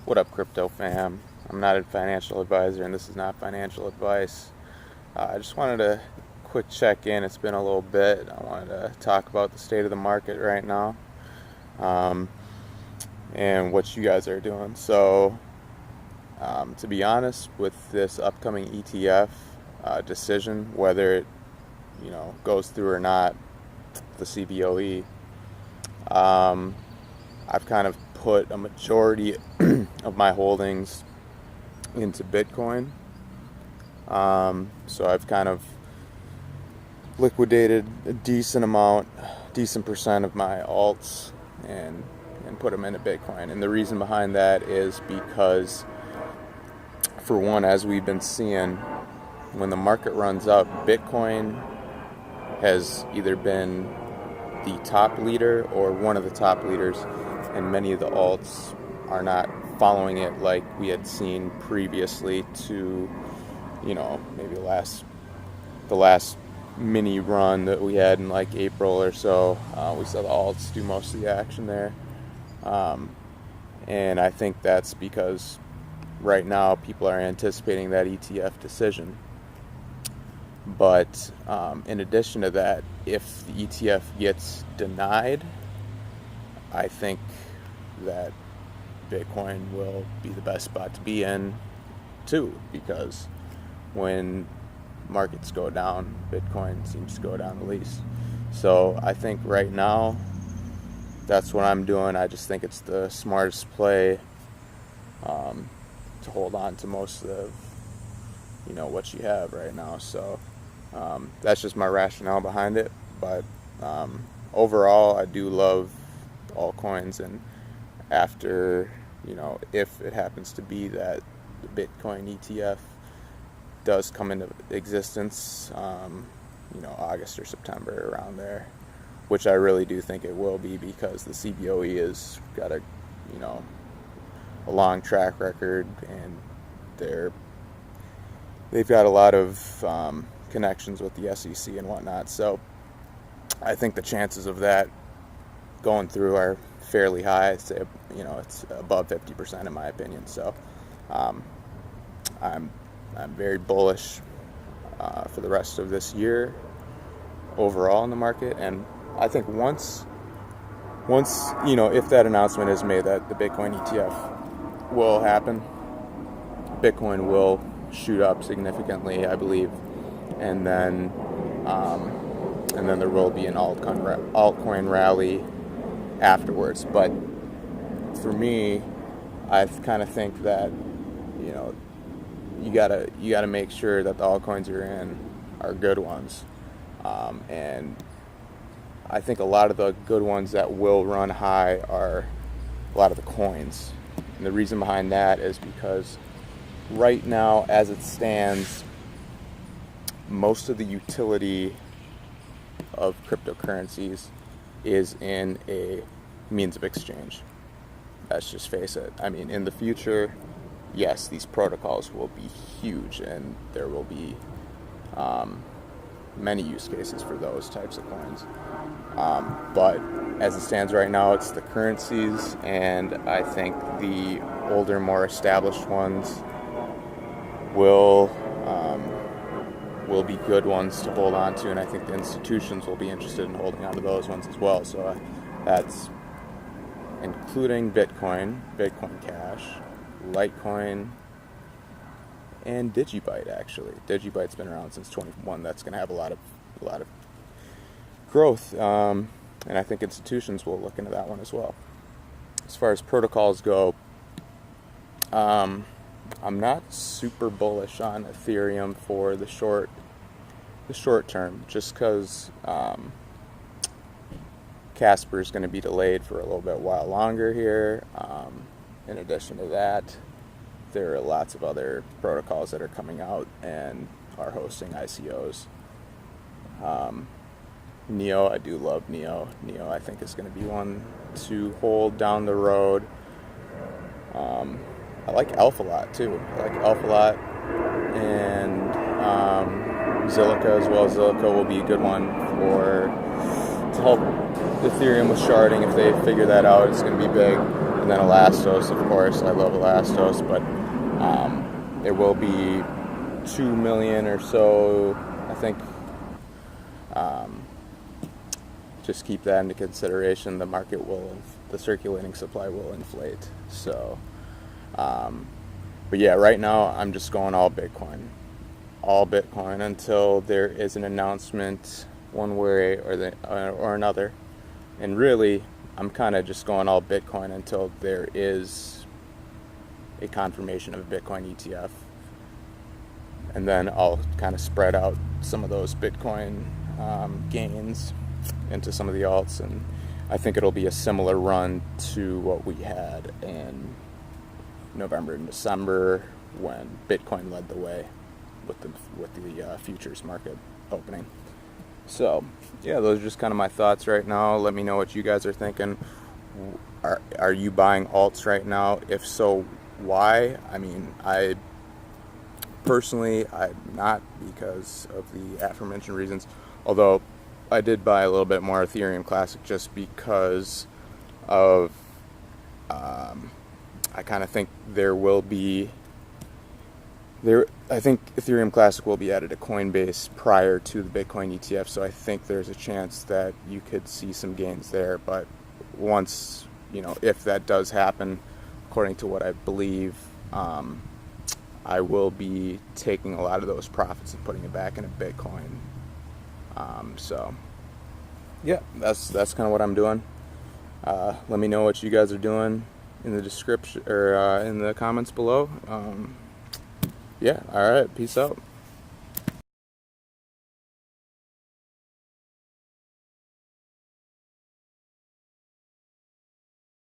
What up, crypto fam? I'm not a financial advisor, and this is not financial advice. I just wanted to quick check in. It's been a little bit. I wanted to talk about the state of the market right now, and what you guys are doing. So, to be honest, with this upcoming ETF decision, whether it goes through or not, the CBOE, I've kind of put a majority of my holdings into Bitcoin. So I've kind of liquidated a decent percent of my alts and put them into Bitcoin. And the reason behind that is because, for one, as we've been seeing, when the market runs up, Bitcoin has either been the top leader or one of the top leaders, and many of the alts are not following it like we had seen previously to, maybe the last mini run that we had in like April or so. We saw the alts do most of the action there. And I think that's because right now people are anticipating that ETF decision. But in addition to that, if the ETF gets denied, I think that Bitcoin will be the best spot to be in too, because when markets go down, Bitcoin seems to go down the least. So I think right now that's what I'm doing. I just think it's the smartest play to hold on to most of what you have right now. So that's just my rationale behind it. But overall, I do love altcoins, and after if it happens to be that the Bitcoin ETF does come into existence, August or September, around there, which I really do think it will be, because the CBOE has got a long track record, and they've got a lot of connections with the SEC and whatnot. So I think the chances of that going through are fairly high. I'd say it's above 50% in my opinion. So I'm very bullish for the rest of this year overall in the market. And I think once if that announcement is made that the Bitcoin ETF will happen, Bitcoin will shoot up significantly, I believe, and then there will be an altcoin rally afterwards. But for me, I kind of think that you gotta make sure that the altcoins you're in are good ones, and I think a lot of the good ones that will run high are a lot of the coins. And the reason behind that is because right now, as it stands, most of the utility of cryptocurrencies is in a means of exchange. Let's just face it. I mean, in the future, yes, these protocols will be huge, and there will be many use cases for those types of coins. But as it stands right now, it's the currencies, and I think the older, more established ones will be good ones to hold on to, and I think the institutions will be interested in holding on to those ones as well. So that's including Bitcoin, bitcoincash, Litecoin, and Digibyte. Actually, Digibyte's been around since 2021. That's going to have a lot of growth, and I think institutions will look into that one as well. As far as protocols go, I'm not super bullish on Ethereum for the short term, just because Casper is going to be delayed for a little bit while longer here. In addition to that, there are lots of other protocols that are coming out and are hosting ICOs. Neo, I do love Neo. Neo, I think, is going to be one to hold down the road. I like Elf a lot too. And Zilliqa as well. Zilliqa will be a good one to help Ethereum with sharding if they figure that out. It's going to be big. And then Elastos, of course, I love Elastos, but there will be 2 million or so, I think. Just keep that into consideration. The market will, the circulating supply will inflate. So, but yeah, right now I'm just going all Bitcoin until there is an announcement one way or another. And really, I'm kind of just going all Bitcoin until there is a confirmation of a Bitcoin ETF. And then I'll kind of spread out some of those Bitcoin gains into some of the alts. And I think it'll be a similar run to what we had in November and December when Bitcoin led the way with the futures market opening. So yeah, those are just kind of my thoughts right now. Let me know what you guys are thinking. Are you buying alts right now? If so, why? I mean, I personally, I'm not, because of the aforementioned reasons. Although I did buy a little bit more Ethereum Classic just because of I kind of think I think Ethereum Classic will be added to Coinbase prior to the Bitcoin ETF, so I think there's a chance that you could see some gains there. But once, if that does happen, according to what I believe, I will be taking a lot of those profits and putting it back into Bitcoin. So yeah, that's kind of what I'm doing. Let me know what you guys are doing in the description or in the comments below. Yeah, all right, peace out.